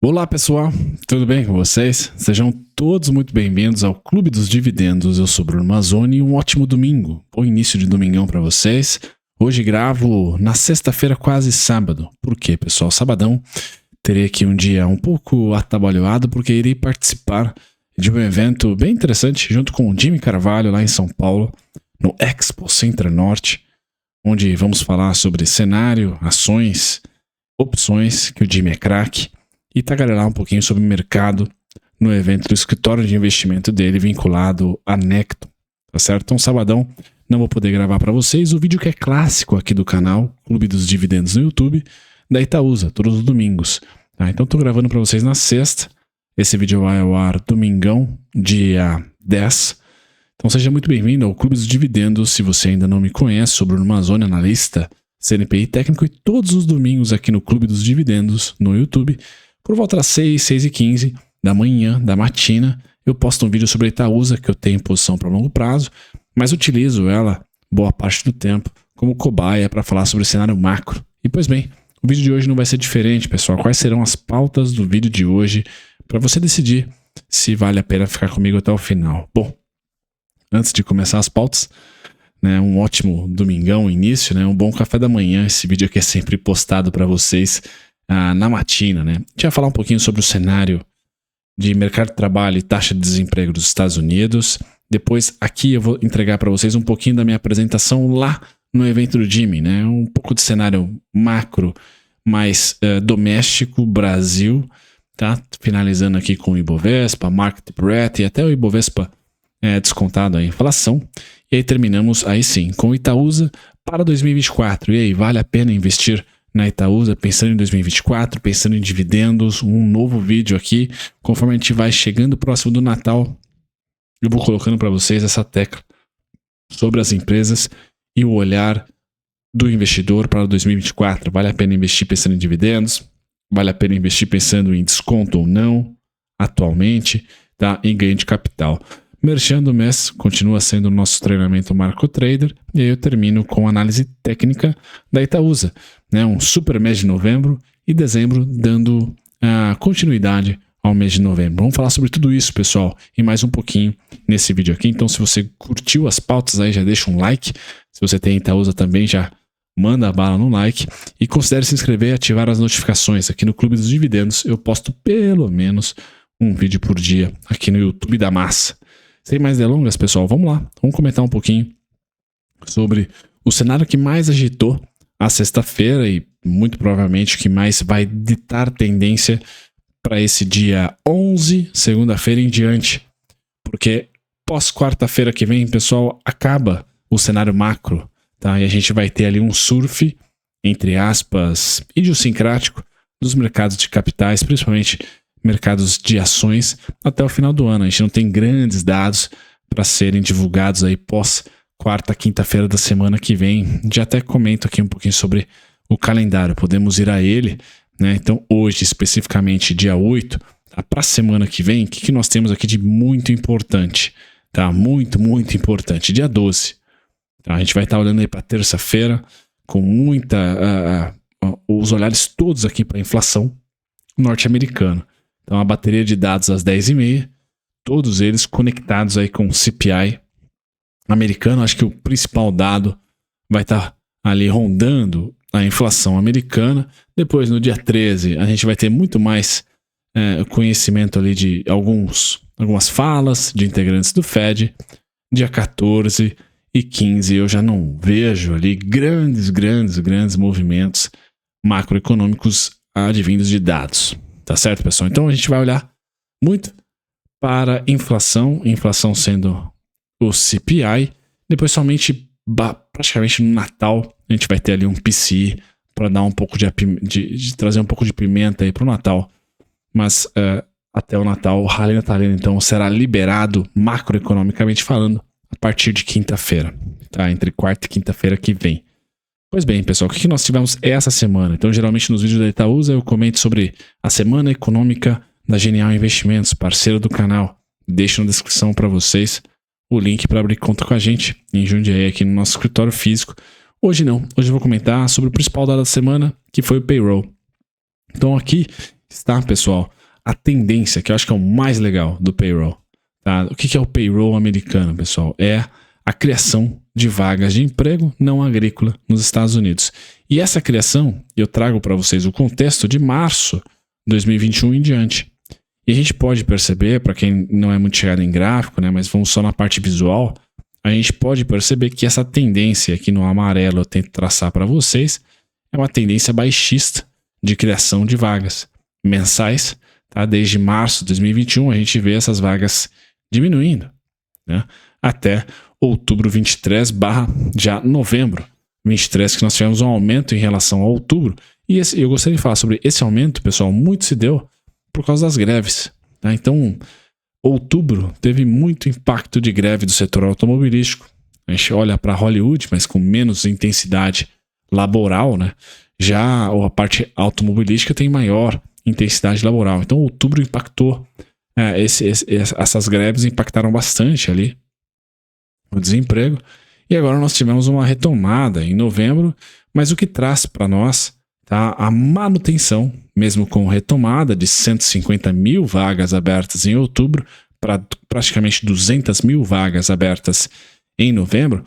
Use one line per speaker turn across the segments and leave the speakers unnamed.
Olá pessoal, tudo bem com vocês? Sejam todos muito bem-vindos ao Clube dos Dividendos. Eu sou Bruno Mazzoni e um ótimo domingo, bom início de domingão para vocês. Hoje gravo na sexta-feira, quase sábado. Por quê, pessoal? Sabadão terei aqui um dia um pouco atabalhoado porque irei participar de um evento bem interessante junto com o Jimmy Carvalho lá em São Paulo, no Expo Center Norte, onde vamos falar sobre cenário, ações, opções, que o Jimmy é craque, e tagarelar um pouquinho sobre o mercado no evento do escritório de investimento dele vinculado a Necton, tá certo? Então, sabadão, não vou poder gravar para vocês o vídeo que é clássico aqui do canal, Clube dos Dividendos no YouTube, da Itaúsa, todos os domingos. Tá? Então, estou gravando para vocês na sexta, esse vídeo vai ao ar domingão, dia 10. Então, seja muito bem-vindo ao Clube dos Dividendos. Se você ainda não me conhece, sou Bruno Mazzoni, analista, CNPI técnico, e todos os domingos aqui no Clube dos Dividendos no YouTube, por volta das 6h15 da manhã, da matina, eu posto um vídeo sobre a Itaúsa, que eu tenho em posição para longo prazo, mas utilizo ela, boa parte do tempo, como cobaia para falar sobre o cenário macro. E pois bem, o vídeo de hoje não vai ser diferente, pessoal. Quais serão as pautas do vídeo de hoje para você decidir se vale a pena ficar comigo até o final? Bom, antes de começar as pautas, né, um ótimo domingão, início, né, um bom café da manhã. Esse vídeo aqui é sempre postado para vocês na matina, né? A gente vai falar um pouquinho sobre o cenário de mercado de trabalho e taxa de desemprego dos Estados Unidos. Depois, aqui eu vou entregar para vocês um pouquinho da minha apresentação lá no evento do Jimmy, né? Um pouco de cenário macro, mais doméstico, Brasil, tá? Finalizando aqui com o Ibovespa, Market Breadth e até o Ibovespa descontado a inflação. E aí terminamos, aí sim, com o Itaúsa para 2024. E aí, vale a pena investir na Itaúsa, pensando em 2024, pensando em dividendos? Um novo vídeo aqui, conforme a gente vai chegando próximo do Natal, eu vou colocando para vocês essa tecla sobre as empresas e o olhar do investidor para 2024. Vale a pena investir pensando em dividendos? Vale a pena investir pensando em desconto ou não, atualmente, tá? Em ganho de capital. Merchan do mês continua sendo o nosso treinamento Marco Trader, e aí eu termino com análise técnica da Itaúsa, né? Um super mês de novembro e dezembro, dando continuidade ao mês de novembro. Vamos falar sobre tudo isso, pessoal, e mais um pouquinho nesse vídeo aqui. Então, se você curtiu as pautas aí, já deixa um like. Se você tem Itaúsa também, já manda a bala no like. E considere se inscrever e ativar as notificações. Aqui no Clube dos Dividendos eu posto pelo menos um vídeo por dia aqui no YouTube da massa. Sem mais delongas, pessoal, vamos lá. Vamos comentar um pouquinho sobre o cenário que mais agitou a sexta-feira e muito provavelmente que mais vai ditar tendência para esse dia 11, segunda-feira em diante. Porque pós quarta-feira que vem, pessoal, acaba o cenário macro, tá? E a gente vai ter ali um surf, entre aspas, idiosincrático dos mercados de capitais, principalmente mercados de ações, até o final do ano. A gente não tem grandes dados para serem divulgados aí pós quarta, quinta-feira da semana que vem. Já até comento aqui um pouquinho sobre o calendário, podemos ir a ele, né? Então hoje, especificamente dia 8, tá? Para a semana que vem, o que nós temos aqui de muito importante? Tá? Muito, muito importante. Dia 12. Tá? A gente vai estar olhando aí para terça-feira com os olhares todos aqui para a inflação norte-americana. Então, a bateria de dados às 10h30, todos eles conectados aí com o CPI americano. Acho que o principal dado vai estar ali rondando a inflação americana. Depois, no dia 13, a gente vai ter muito mais conhecimento ali de algumas falas de integrantes do Fed. Dia 14 e 15, eu já não vejo ali grandes movimentos macroeconômicos advindos de dados. Tá certo, pessoal? Então a gente vai olhar muito para inflação sendo o CPI. Depois, somente praticamente no Natal, a gente vai ter ali um PCI para dar um pouco de trazer um pouco de pimenta aí para o Natal. Mas até o Natal, o rally natalino, então, será liberado macroeconomicamente falando a partir de quinta-feira, tá? Entre quarta e quinta-feira que vem. Pois bem, pessoal, o que nós tivemos essa semana? Então, geralmente nos vídeos da Itaúsa eu comento sobre a semana econômica da Genial Investimentos, parceiro do canal. Deixo na descrição para vocês o link para abrir conta com a gente em Jundiaí, aqui no nosso escritório físico. Hoje não, hoje eu vou comentar sobre o principal dado da semana, que foi o payroll. Então aqui, está, pessoal, a tendência, que eu acho que é o mais legal do payroll. Tá? O que é o payroll americano, pessoal? É a criação de vagas de emprego não agrícola nos Estados Unidos. E essa criação, eu trago para vocês o contexto de março de 2021 em diante. E a gente pode perceber, para quem não é muito chegado em gráfico, né, mas vamos só na parte visual, a gente pode perceber que essa tendência aqui no amarelo eu tento traçar para vocês é uma tendência baixista de criação de vagas mensais. Tá? Desde março de 2021 a gente vê essas vagas diminuindo, né? Até outubro 23 / já novembro 23, que nós tivemos um aumento em relação a outubro. E eu gostaria de falar sobre esse aumento, pessoal, muito se deu por causa das greves. Tá? Então, outubro teve muito impacto de greve do setor automobilístico. A gente olha para Hollywood, mas com menos intensidade laboral, né? Já a parte automobilística tem maior intensidade laboral. Então, outubro impactou. Essas greves impactaram bastante ali o desemprego. E agora nós tivemos uma retomada em novembro, mas o que traz para nós, tá, a manutenção, mesmo com retomada de 150 mil vagas abertas em outubro para praticamente 200 mil vagas abertas em novembro,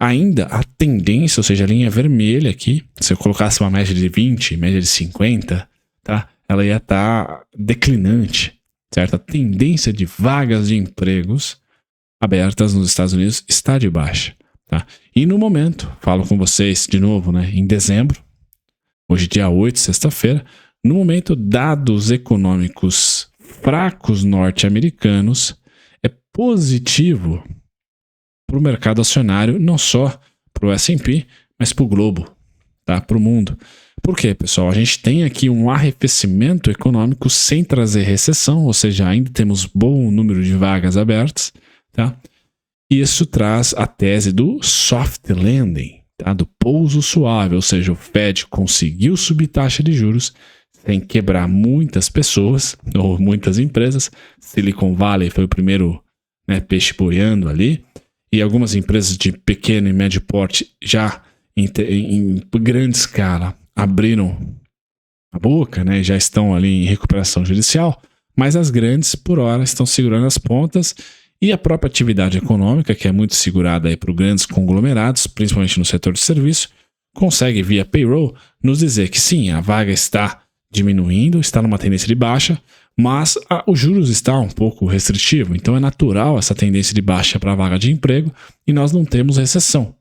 ainda a tendência, ou seja, a linha vermelha aqui, se eu colocasse uma média de 20, média de 50, tá, ela ia estar declinante. Certo? A tendência de vagas de empregos abertas nos Estados Unidos está de baixa. Tá? E no momento, falo com vocês de novo, né, em dezembro, hoje dia 8, sexta-feira, no momento, dados econômicos fracos norte-americanos é positivo para o mercado acionário, não só para o S&P, mas para o globo, tá? Para o mundo. Por quê, pessoal? A gente tem aqui um arrefecimento econômico sem trazer recessão, ou seja, ainda temos bom número de vagas abertas, tá? Isso traz a tese do soft landing, tá? Do pouso suave, ou seja, o Fed conseguiu subir taxa de juros sem quebrar muitas pessoas ou muitas empresas. Silicon Valley foi o primeiro, né, peixe boiando ali, e algumas empresas de pequeno e médio porte já em grande escala abriram a boca, né, já estão ali em recuperação judicial, mas as grandes, por hora, estão segurando as pontas, e a própria atividade econômica, que é muito segurada aí por grandes conglomerados, principalmente no setor de serviço, consegue, via payroll, nos dizer que sim, a vaga está diminuindo, está numa tendência de baixa, mas os juros está um pouco restritivo, então é natural essa tendência de baixa para a vaga de emprego, e nós não temos recessão,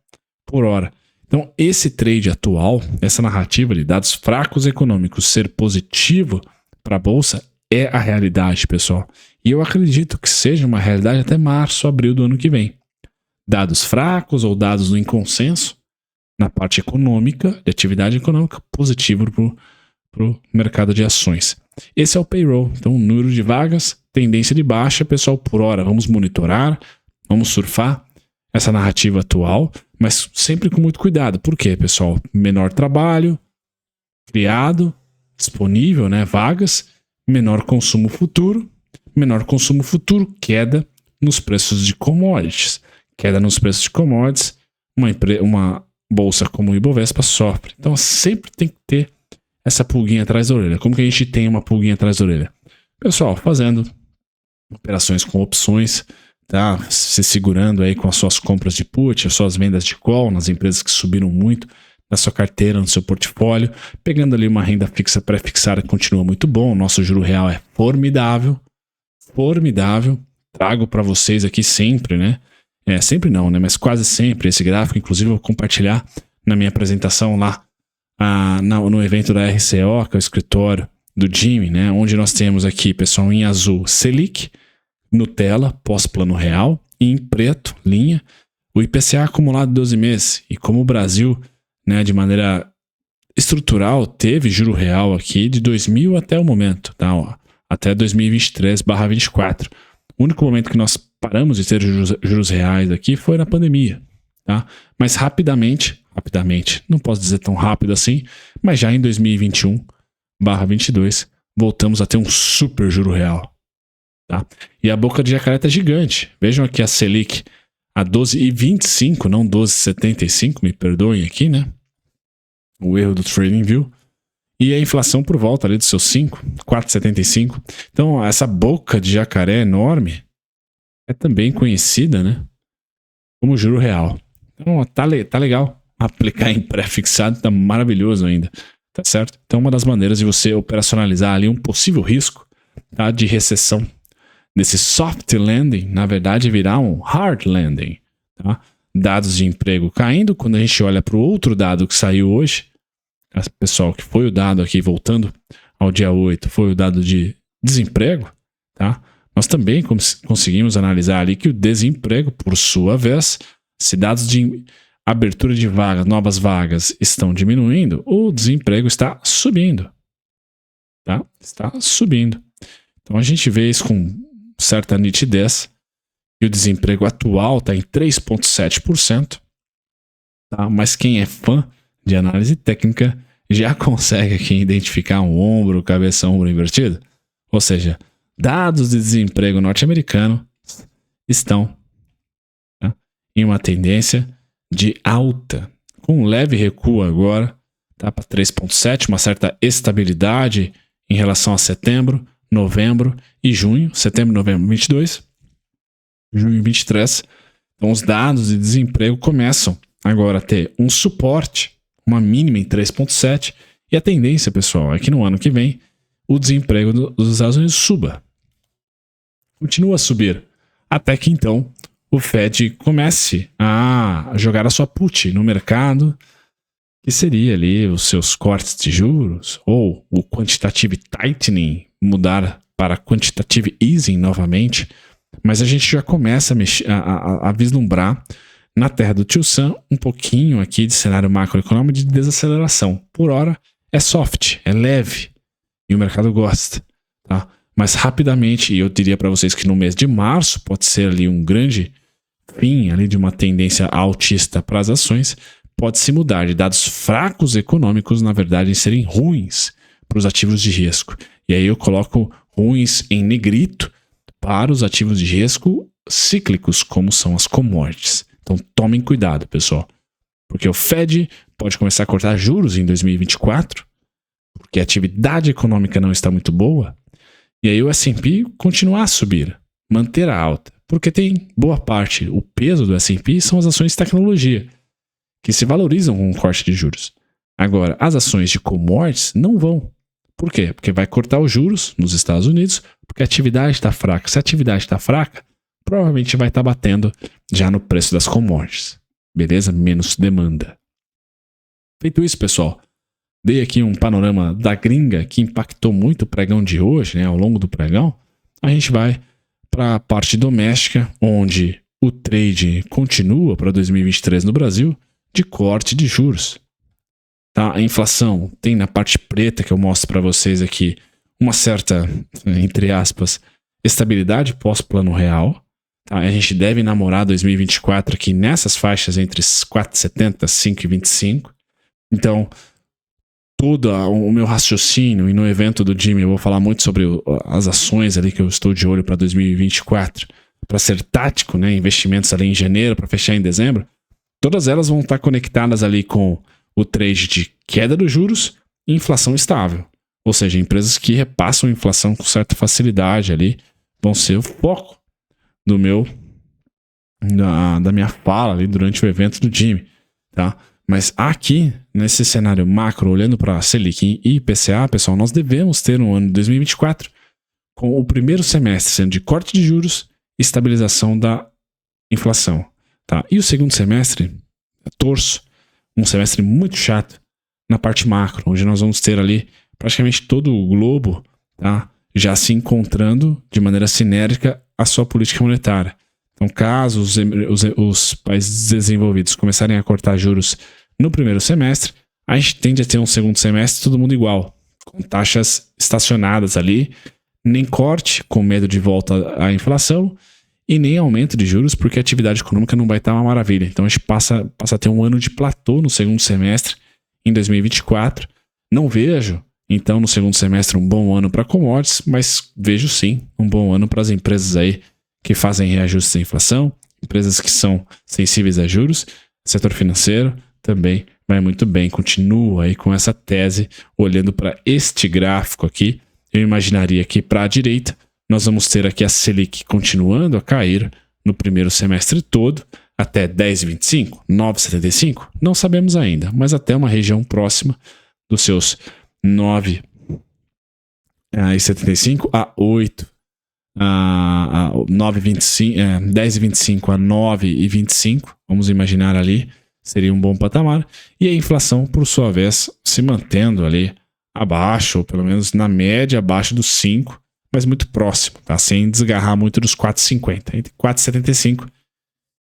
por hora. Então, esse trade atual, essa narrativa de dados fracos econômicos ser positivo para a Bolsa é a realidade, pessoal. E eu acredito que seja uma realidade até março, abril do ano que vem. Dados fracos ou dados no inconsenso, na parte econômica, de atividade econômica, positivo para o mercado de ações. Esse é o payroll. Então, número de vagas, tendência de baixa, pessoal, por hora. Vamos monitorar, vamos surfar essa narrativa atual, mas sempre com muito cuidado. Por quê, pessoal? Menor trabalho criado, disponível, né? Vagas, menor consumo futuro, queda nos preços de commodities. Queda nos preços de commodities, uma bolsa como o Ibovespa sofre. Então sempre tem que ter essa pulguinha atrás da orelha. Como que a gente tem uma pulguinha atrás da orelha? Pessoal, fazendo operações com opções, tá? Se segurando aí com as suas compras de put, as suas vendas de call nas empresas que subiram muito na sua carteira, no seu portfólio, pegando ali uma renda fixa pré-fixada que continua muito bom. O nosso juro real é formidável. Trago para vocês aqui sempre, né? Sempre não, né? Mas quase sempre esse gráfico. Inclusive, eu vou compartilhar na minha apresentação lá no evento da RCO, que é o escritório do Jimmy, né? Onde nós temos aqui, pessoal, em azul, Selic, Nutella, pós-plano real, e em preto, linha, o IPCA acumulado de 12 meses. E como o Brasil, né, de maneira estrutural, teve juro real aqui de 2000 até o momento, tá? Até 2023/24. O único momento que nós paramos de ter juros reais aqui foi na pandemia, tá? Mas rapidamente, não posso dizer tão rápido assim, mas já em 2021/22 voltamos a ter um super juro real, tá? E a boca de jacaré tá gigante. Vejam aqui a Selic a 12,25, não 12,75, me perdoem aqui, né? O erro do TradingView. E a inflação por volta ali dos seus 4,75. Então, essa boca de jacaré enorme é também conhecida, né, como juro real. Então, tá legal. Aplicar em pré-fixado tá maravilhoso ainda, tá certo? Então, uma das maneiras de você operacionalizar ali um possível risco, tá, de recessão desse soft landing, na verdade, virar um hard landing, tá? Dados de emprego caindo. Quando a gente olha para o outro dado que saiu hoje, pessoal, que foi o dado aqui, voltando ao dia 8, foi o dado de desemprego, tá? Nós também conseguimos analisar ali que o desemprego, por sua vez, se dados de abertura de vagas, novas vagas estão diminuindo, o desemprego está subindo, tá? Está subindo. Então a gente vê isso com certa nitidez, e o desemprego atual está em 3,7%, tá? Mas quem é fã de análise técnica já consegue aqui identificar um ombro, cabeça, ombro invertido. Ou seja, dados de desemprego norte-americano estão, tá, em uma tendência de alta, com um leve recuo agora, tá, para 3,7%, uma certa estabilidade em relação a setembro, novembro e junho. Setembro, novembro 22, junho 23. Então os dados de desemprego começam agora a ter um suporte, uma mínima em 3,7%, e a tendência, pessoal, é que no ano que vem o desemprego dos Estados Unidos suba. Continua a subir, até que então o Fed comece a jogar a sua put no mercado, que seria ali os seus cortes de juros, ou o quantitative tightening, mudar para quantitative easing novamente. Mas a gente já começa a vislumbrar na terra do Tio Sam um pouquinho aqui de cenário macroeconômico de desaceleração. Por hora é soft, é leve, e o mercado gosta, tá? Mas rapidamente, e eu diria para vocês que no mês de março pode ser ali um grande fim ali de uma tendência altista para as ações, pode se mudar de dados fracos econômicos, na verdade, em serem ruins para os ativos de risco. E aí eu coloco ruins em negrito para os ativos de risco cíclicos, como são as commodities. Então tomem cuidado, pessoal, porque o Fed pode começar a cortar juros em 2024, porque a atividade econômica não está muito boa, e aí o S&P continuar a subir, manter a alta, porque tem boa parte, o peso do S&P são as ações de tecnologia, que se valorizam com o corte de juros. Agora, as ações de commodities não vão. Por quê? Porque vai cortar os juros nos Estados Unidos, porque a atividade está fraca. Se a atividade está fraca, provavelmente vai estar batendo já no preço das commodities. Beleza? Menos demanda. Feito isso, pessoal, dei aqui um panorama da gringa que impactou muito o pregão de hoje, né? Ao longo do pregão, a gente vai para a parte doméstica, onde o trade continua para 2023 no Brasil de corte de juros. Tá? A inflação tem na parte preta que eu mostro para vocês aqui uma certa, entre aspas, estabilidade pós-plano real. Tá? A gente deve namorar 2024 aqui nessas faixas entre 4,70 e 5,25. Então, todo o meu raciocínio, e no evento do Jimmy eu vou falar muito sobre as ações ali que eu estou de olho para 2024, para ser tático, né? Investimentos ali em janeiro para fechar em dezembro, todas elas vão estar conectadas ali com o trade de queda dos juros e inflação estável. Ou seja, empresas que repassam a inflação com certa facilidade ali vão ser o foco da minha fala ali durante o evento do Jimmy, tá? Mas aqui, nesse cenário macro, olhando para Selic e IPCA, pessoal, nós devemos ter um ano de 2024 com o primeiro semestre sendo de corte de juros e estabilização da inflação, tá? E o segundo semestre, torço, um semestre muito chato na parte macro, onde nós vamos ter ali praticamente todo o globo, tá, já se encontrando de maneira sinérgica a sua política monetária. Então, caso os países desenvolvidos começarem a cortar juros no primeiro semestre, a gente tende a ter um segundo semestre todo mundo igual, com taxas estacionadas ali, nem corte, com medo de volta à inflação, e nem aumento de juros, porque a atividade econômica não vai estar uma maravilha. Então a gente passa a ter um ano de platô no segundo semestre, em 2024. Não vejo, então, no segundo semestre um bom ano para commodities, mas vejo sim um bom ano para as empresas aí que fazem reajustes à inflação, empresas que são sensíveis a juros, setor financeiro também vai muito bem. Continua aí com essa tese, olhando para este gráfico aqui. Eu imaginaria que para a direita nós vamos ter aqui a Selic continuando a cair no primeiro semestre todo, até 10,25, 9,75, não sabemos ainda, mas até uma região próxima dos seus 9,75 a 8, a 9,25, 10,25 a 9,25, vamos imaginar ali, seria um bom patamar, e a inflação, por sua vez, se mantendo ali abaixo, ou pelo menos na média abaixo dos 5, mas muito próximo, tá? Sem desgarrar muito dos 4,50, entre 4,75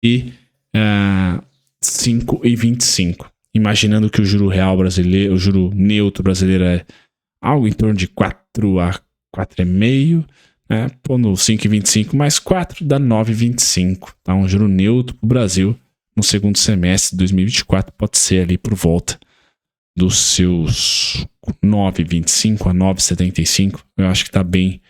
e 5,25. Imaginando que o juro real brasileiro, o juro neutro brasileiro é algo em torno de 4 a 4,5, né? Pondo 5,25 mais 4 dá 9,25. Tá? Um juro neutro para o Brasil no segundo semestre de 2024 pode ser ali por volta dos seus 9,25 a 9,75. Eu acho que está bem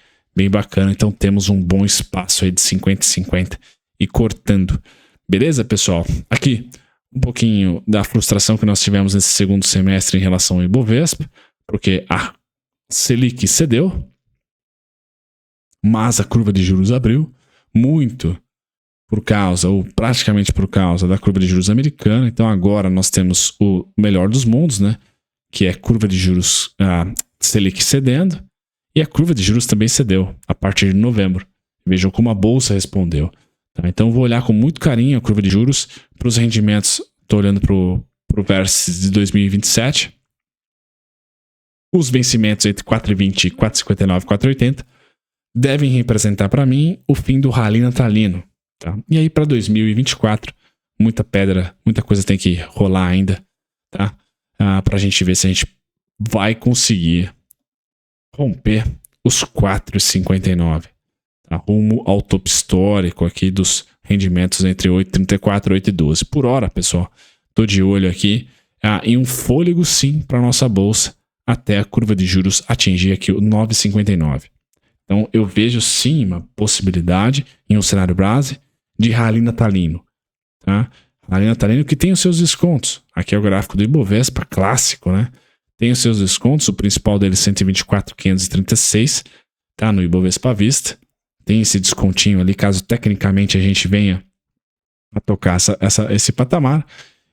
bacana. Então temos um bom espaço aí de 50-50 e cortando. Beleza, pessoal? Aqui um pouquinho da frustração que nós tivemos nesse segundo semestre em relação ao Ibovespa, porque a Selic cedeu, mas a curva de juros abriu muito por causa, ou praticamente por causa da curva de juros americana. Então agora nós temos o melhor dos mundos, né? Que é a curva de juros Selic cedendo, e a curva de juros também cedeu a partir de novembro. Vejam como a bolsa respondeu. Tá? Então vou olhar com muito carinho a curva de juros para os rendimentos. Estou olhando para o VERSE de 2027. Os vencimentos entre 4,20 e 4,59 e 4,80 devem representar para mim o fim do rally natalino. Tá? E aí para 2024, muita pedra, muita coisa tem que rolar ainda, tá? Para a gente ver se a gente vai conseguir romper os 4,59. Tá? Rumo ao topo histórico aqui dos rendimentos entre 8,34 e 8,12. Por hora, pessoal, estou de olho aqui em um fôlego sim para a nossa bolsa até a curva de juros atingir aqui o 9,59. Então eu vejo sim uma possibilidade em um cenário base de rally natalino. Tá? Rally natalino que tem os seus descontos. Aqui é o gráfico do Ibovespa clássico, né? Tem os seus descontos, o principal dele 124.536, tá? No Ibovespa à vista. Tem esse descontinho ali, caso tecnicamente a gente venha a tocar esse patamar.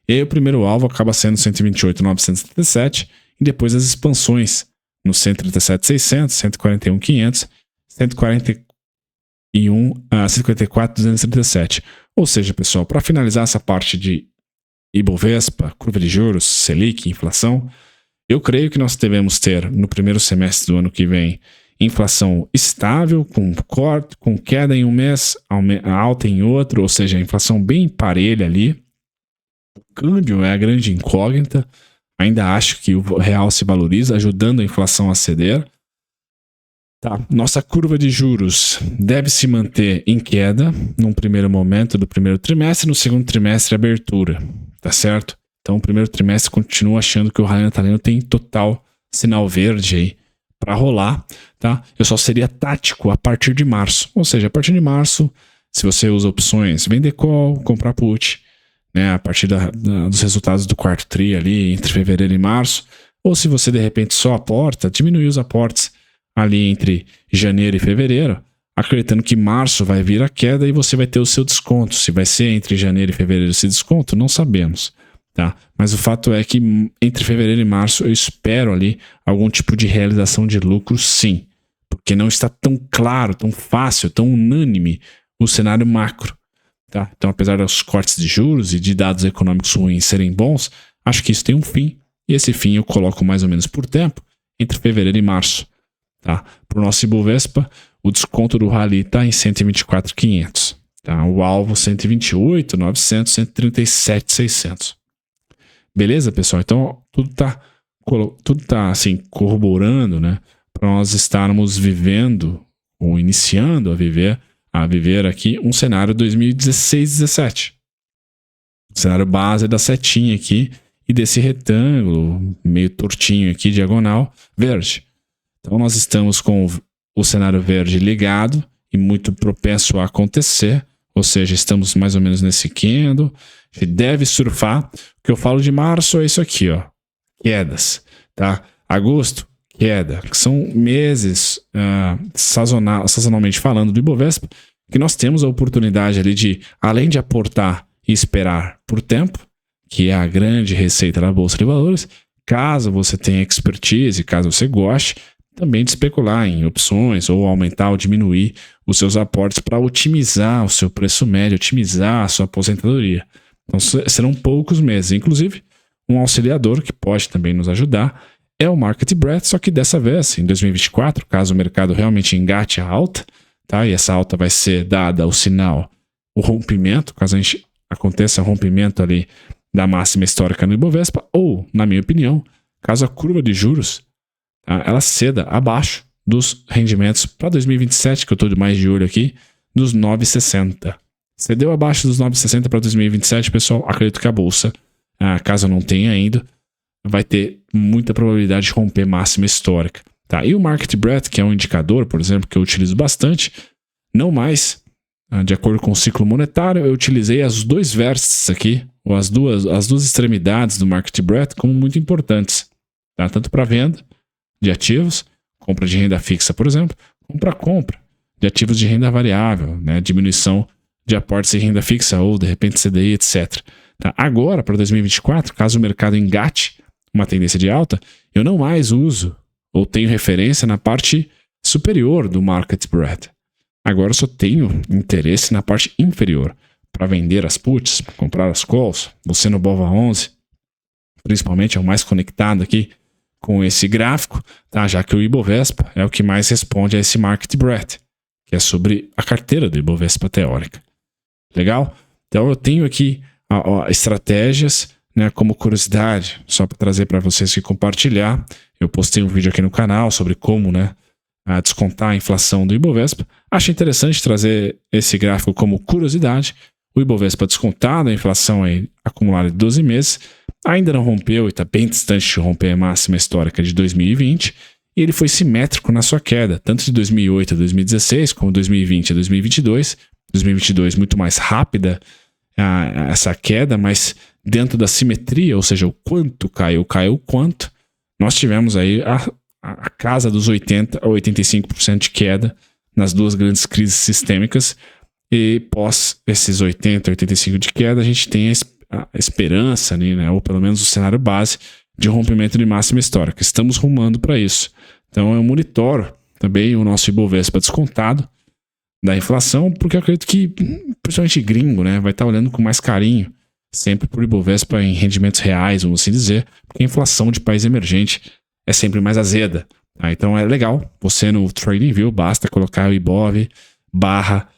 E aí o primeiro alvo acaba sendo 128.977 e depois as expansões no 137.600, 141.500, 144.237. Ou seja, pessoal, para finalizar essa parte de Ibovespa, curva de juros, Selic, inflação, eu creio que nós devemos ter no primeiro semestre do ano que vem inflação estável, com corte, com queda em um mês, alta em outro, ou seja, a inflação bem parelha ali. O câmbio é a grande incógnita. Ainda acho que o real se valoriza, ajudando a inflação a ceder. Tá. Nossa curva de juros deve se manter em queda num primeiro momento do primeiro trimestre, no segundo trimestre abertura, tá certo? Então o primeiro trimestre continuo achando que o rally natalino tem total sinal verde aí para rolar, tá? Eu só seria tático a partir de março, ou seja, a partir de março, se você usa opções vender call, comprar put, né, a partir dos resultados do quarto tri ali entre fevereiro e março, ou se você de repente só aporta, diminui os aportes ali entre janeiro e fevereiro, acreditando que março vai vir a queda e você vai ter o seu desconto. Se vai ser entre janeiro e fevereiro esse desconto, não sabemos, tá? Mas o fato é que entre fevereiro e março eu espero ali algum tipo de realização de lucro, sim, porque não está tão claro, tão fácil, tão unânime o cenário macro, tá? Então, apesar dos cortes de juros e de dados econômicos ruins serem bons, acho que isso tem um fim, e esse fim eu coloco mais ou menos por tempo entre fevereiro e março. Tá? Para o nosso Ibovespa, o desconto do rally está em 124.500. Tá? O alvo 128.900, 137.600. Beleza, pessoal? Então tudo tá assim corroborando, né, para nós estarmos vivendo ou iniciando a viver aqui um cenário 2016-17. O cenário base da setinha aqui e desse retângulo meio tortinho aqui, diagonal, verde. Então nós estamos com o cenário verde ligado e muito propenso a acontecer, ou seja, estamos mais ou menos nesse candle. A gente deve surfar. O que eu falo de março é isso aqui, ó, quedas, tá? Agosto, queda, que são meses sazonalmente falando do Ibovespa, que nós temos a oportunidade ali de, além de aportar e esperar por tempo, que é a grande receita da Bolsa de Valores, caso você tenha expertise, caso você goste, também de especular em opções ou aumentar ou diminuir os seus aportes para otimizar o seu preço médio, otimizar a sua aposentadoria. Então serão poucos meses. Inclusive, um auxiliador que pode também nos ajudar é o Market Breadth, só que dessa vez, em 2024, caso o mercado realmente engate a alta, tá? E essa alta vai ser dada o sinal, o rompimento, caso a gente aconteça rompimento ali da máxima histórica no Ibovespa, ou, na minha opinião, caso a curva de juros ela ceda abaixo dos rendimentos para 2027, que eu estou mais de olho aqui, dos 9,60. Cedeu abaixo dos 9,60 para 2027, pessoal, acredito que a Bolsa, caso não tenha ainda, vai ter muita probabilidade de romper máxima histórica. Tá? E o Market Breadth, que é um indicador, por exemplo, que eu utilizo bastante, não mais, de acordo com o ciclo monetário, eu utilizei as dois vértices aqui, ou as duas extremidades do Market Breadth como muito importantes, tá? Tanto para venda de ativos, compra de renda fixa, por exemplo, como para compra de ativos de renda variável, né? Diminuição de aportes em renda fixa ou, de repente, CDI, etc. Tá? Agora, para 2024, caso o mercado engate uma tendência de alta, eu não mais uso ou tenho referência na parte superior do Market Breadth. Agora eu só tenho interesse na parte inferior, para vender as puts, comprar as calls. Você no BOVA11, principalmente, é o mais conectado aqui com esse gráfico, tá? Já que o Ibovespa é o que mais responde a esse Market Breadth, que é sobre a carteira do Ibovespa teórica. Legal? Então eu tenho aqui estratégias, né, como curiosidade, só para trazer para vocês e compartilhar. Eu postei um vídeo aqui no canal sobre como, né, descontar a inflação do Ibovespa. Acho interessante trazer esse gráfico como curiosidade. O Ibovespa descontado, a inflação aí acumulada de 12 meses, ainda não rompeu e está bem distante de romper a máxima histórica de 2020, e ele foi simétrico na sua queda, tanto de 2008 a 2016, como 2020 a 2022. 2022 muito mais rápida essa queda, mas dentro da simetria, ou seja, o quanto caiu o quanto, nós tivemos aí a casa dos 80% a 85% de queda nas duas grandes crises sistêmicas, e pós esses 80%, 85% de queda, a gente tem a esperança, né, ou pelo menos o cenário base de rompimento de máxima histórica. Estamos rumando para isso. Então eu monitoro também o nosso Ibovespa descontado da inflação, porque eu acredito que, principalmente gringo, né, vai estar olhando com mais carinho sempre por Ibovespa em rendimentos reais, vamos assim dizer, porque a inflação de país emergente é sempre mais azeda. Tá? Então é legal, você no TradingView basta colocar o Ibov barra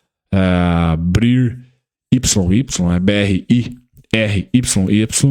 BRIR YY, BRIRYY,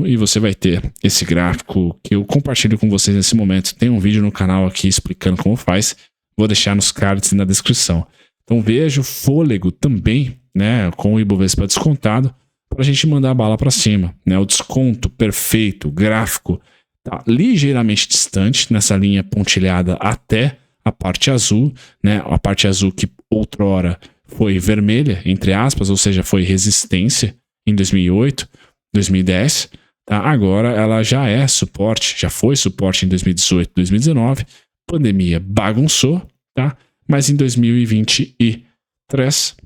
e você vai ter esse gráfico que eu compartilho com vocês nesse momento. Tem um vídeo no canal aqui explicando como faz, vou deixar nos cards e na descrição. Então veja o fôlego também, né, com o Ibovespa descontado, para a gente mandar a bala para cima, né? O desconto perfeito, o gráfico tá ligeiramente distante nessa linha pontilhada até a parte azul, né? A parte azul que outrora foi vermelha, entre aspas, ou seja, foi resistência em 2008, 2010. Tá? Agora ela já é suporte, já foi suporte em 2018, 2019. Pandemia bagunçou, tá? Mas em 2023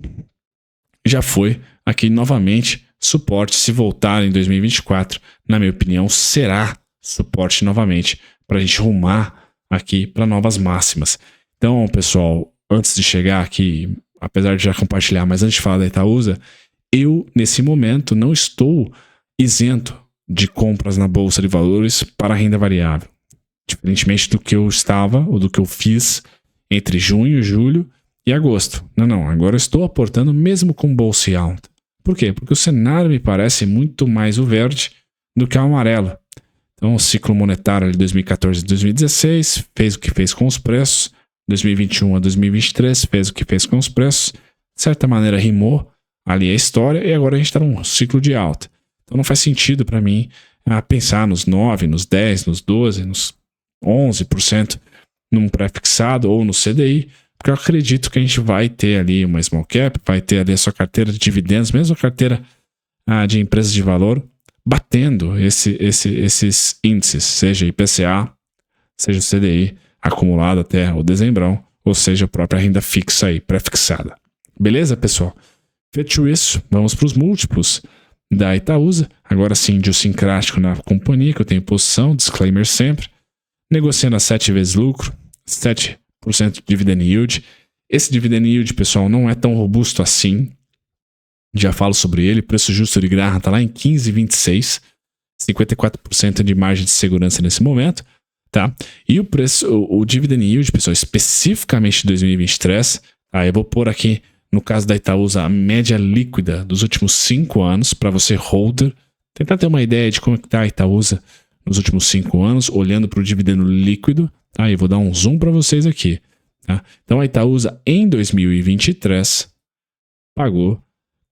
já foi aqui novamente suporte. Se voltar em 2024, na minha opinião, será suporte novamente para a gente rumar aqui para novas máximas. Então, pessoal, antes de chegar aqui, apesar de já compartilhar, mas antes de falar da Itaúsa, eu, nesse momento, não estou isento de compras na Bolsa de Valores para renda variável. Diferentemente do que eu estava, ou do que eu fiz entre junho, julho e agosto. Não, agora eu estou aportando mesmo com bolsa e alta. Por quê? Porque o cenário me parece muito mais o verde do que o amarelo. Então, o ciclo monetário de 2014 a 2016 fez o que fez com os preços. 2021 a 2023 fez o que fez com os preços. De certa maneira, rimou ali a história, e agora a gente está num ciclo de alta. Então, não faz sentido para mim pensar nos 9%, nos 10%, nos 12%, nos 11% num pré-fixado ou no CDI, porque eu acredito que a gente vai ter ali uma small cap, vai ter ali a sua carteira de dividendos, mesmo a carteira de empresas de valor, batendo esses índices, seja IPCA, seja o CDI acumulado até o dezembrão, ou seja, a própria renda fixa aí, pré-fixada. Beleza, pessoal? Feito isso, vamos para os múltiplos da Itaúsa. Agora sim, idiosincrático na companhia, que eu tenho posição, disclaimer sempre. Negociando a 7 vezes lucro, 7% de dividend yield. Esse dividend yield, pessoal, não é tão robusto assim. Já falo sobre ele. Preço justo de Graham está lá em 15,26. 54% de margem de segurança nesse momento. Tá? E o dividend yield, pessoal, especificamente de 2023, tá? Eu vou pôr aqui, no caso da Itaúsa, a média líquida dos últimos 5 anos, para você, holder, tentar ter uma ideia de como está a Itaúsa nos últimos 5 anos, olhando para o dividendo líquido. Tá? Eu vou dar um zoom para vocês aqui. Tá? Então, a Itaúsa, em 2023, pagou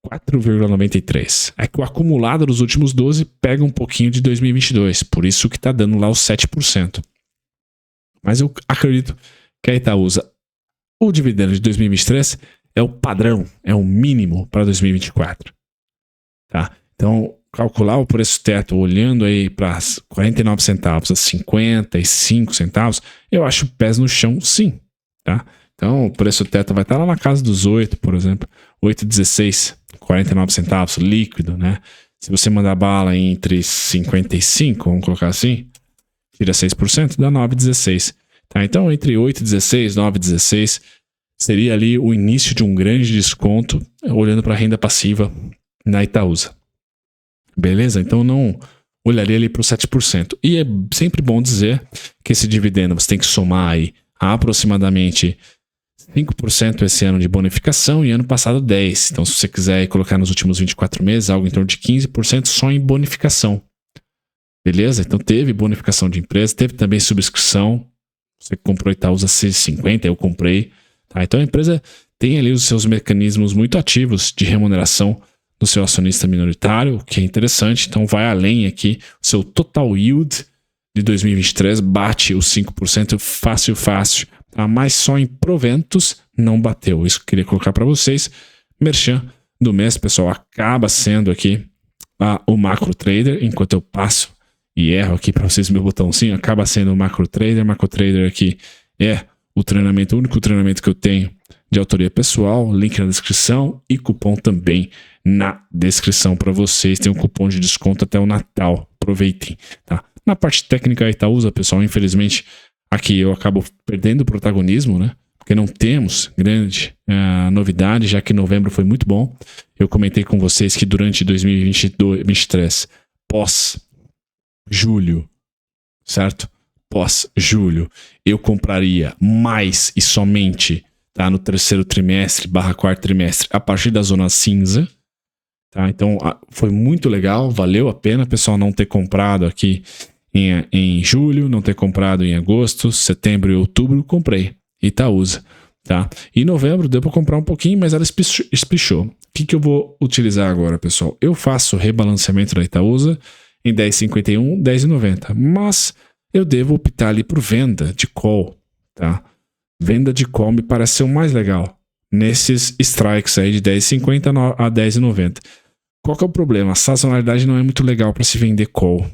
4,93. É que o acumulado dos últimos 12 pega um pouquinho de 2022, por isso que está dando lá os 7%. Mas eu acredito que a Itaúsa, o dividendo de 2023 é o padrão, é o mínimo para 2024. Tá? Então, calcular o preço teto olhando aí para 49 centavos a 55 centavos, eu acho pés no chão sim. Tá? Então, o preço teto vai estar lá na casa dos 8, por exemplo, 8,16, 49 centavos, líquido, né? Se você mandar bala entre 55, vamos colocar assim, tira 6%, dá 9,16. Tá? Então, entre 8,16 e 9,16 seria ali o início de um grande desconto, olhando para a renda passiva na Itaúsa. Beleza? Então, não olharia ali para o 7%. E é sempre bom dizer que esse dividendo você tem que somar aí a aproximadamente 5% esse ano de bonificação e ano passado 10%. Então, se você quiser colocar nos últimos 24 meses, algo em torno de 15% só em bonificação. Beleza? Então, teve bonificação de empresa, teve também subscrição. Você comprou Itaúsa C50, eu comprei. Tá? Então, a empresa tem ali os seus mecanismos muito ativos de remuneração do seu acionista minoritário, o que é interessante. Então, vai além aqui. O seu total yield de 2023 bate os 5% fácil. Tá? Mas só em proventos não bateu. Isso que eu queria colocar para vocês. Merchan do mês, pessoal, acaba sendo aqui o Macro Trader, enquanto eu passo e erro aqui para vocês meu botãozinho, acaba sendo o Macro Trader. Macro Trader aqui é o treinamento, o único treinamento que eu tenho de autoria pessoal, link na descrição e cupom também na descrição para vocês. Tem um cupom de desconto até o Natal, aproveitem. Tá? Na parte técnica Itaúsa, pessoal, infelizmente aqui eu acabo perdendo o protagonismo, né? Porque não temos grande novidade, já que novembro foi muito bom. Eu comentei com vocês que durante 2023, pós-julho, certo? Pós-julho, eu compraria mais e somente, tá, no terceiro trimestre / quarto trimestre, a partir da zona cinza. Tá? Então, foi muito legal, valeu a pena, pessoal, não ter comprado aqui em julho, não ter comprado em agosto, setembro e outubro, comprei Itaúsa. Tá? Em novembro deu para comprar um pouquinho, mas ela espichou. O que eu vou utilizar agora, pessoal? Eu faço rebalanceamento da Itaúsa em 10,51, 10,90, mas eu devo optar ali por venda de call. Tá? Venda de call me parece ser o mais legal nesses strikes aí de 10,50 a 10,90. Qual que é o problema? A sazonalidade não é muito legal para se vender call.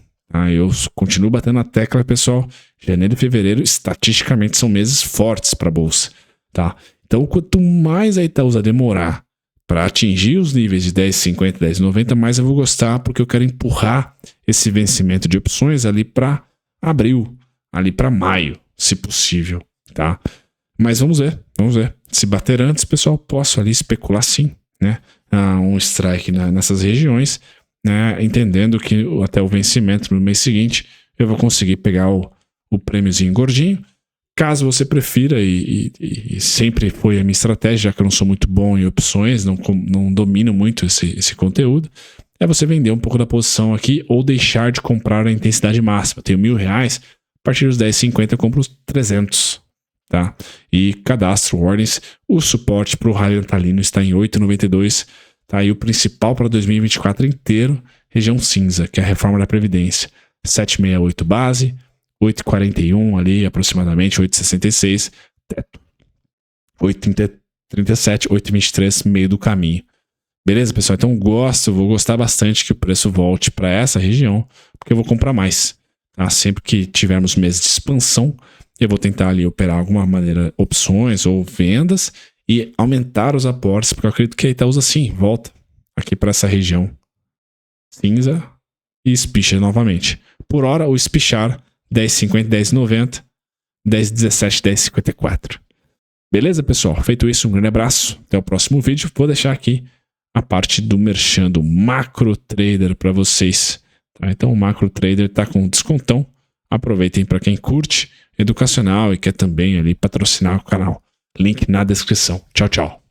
Eu continuo batendo a tecla, pessoal. Janeiro e fevereiro, estatisticamente, são meses fortes para a bolsa. Tá? Então, quanto mais a Itaúsa demorar para atingir os níveis de 10,50, 10,90, mais eu vou gostar, porque eu quero empurrar esse vencimento de opções ali para abril, ali para maio, se possível. Tá? Mas vamos ver. Se bater antes, pessoal, posso ali especular sim, né? Um strike nessas regiões, né? Entendendo que até o vencimento no mês seguinte eu vou conseguir pegar o prêmiozinho gordinho. Caso você prefira, e sempre foi a minha estratégia, já que eu não sou muito bom em opções, não domino muito esse conteúdo, é você vender um pouco da posição aqui ou deixar de comprar a intensidade máxima. Eu tenho R$1.000, a partir dos 10,50 eu compro os 300. Tá? E cadastro ordens. O suporte para o raio natalino está em 8,92. Tá? E o principal para 2024 inteiro, região cinza, que é a reforma da Previdência. 7,68 base, 8,41 ali aproximadamente, 8,66 teto. 8,37, 8,23, meio do caminho. Beleza, pessoal? Então vou gostar bastante que o preço volte para essa região, porque eu vou comprar mais. Tá? Sempre que tivermos meses de expansão, eu vou tentar ali operar de alguma maneira opções ou vendas e aumentar os aportes, porque eu acredito que a Itaúsa sim, volta aqui para essa região cinza e espicha novamente. Por hora, o espichar 10,50, 10,90, 10,17, 10,54. Beleza, pessoal? Feito isso, um grande abraço. Até o próximo vídeo. Vou deixar aqui a parte do merchan do Macro Trader para vocês. Tá? Então, o Macro Trader está com descontão. Aproveitem para quem curte educacional e quer também ali patrocinar o canal. Link na descrição. Tchau, tchau.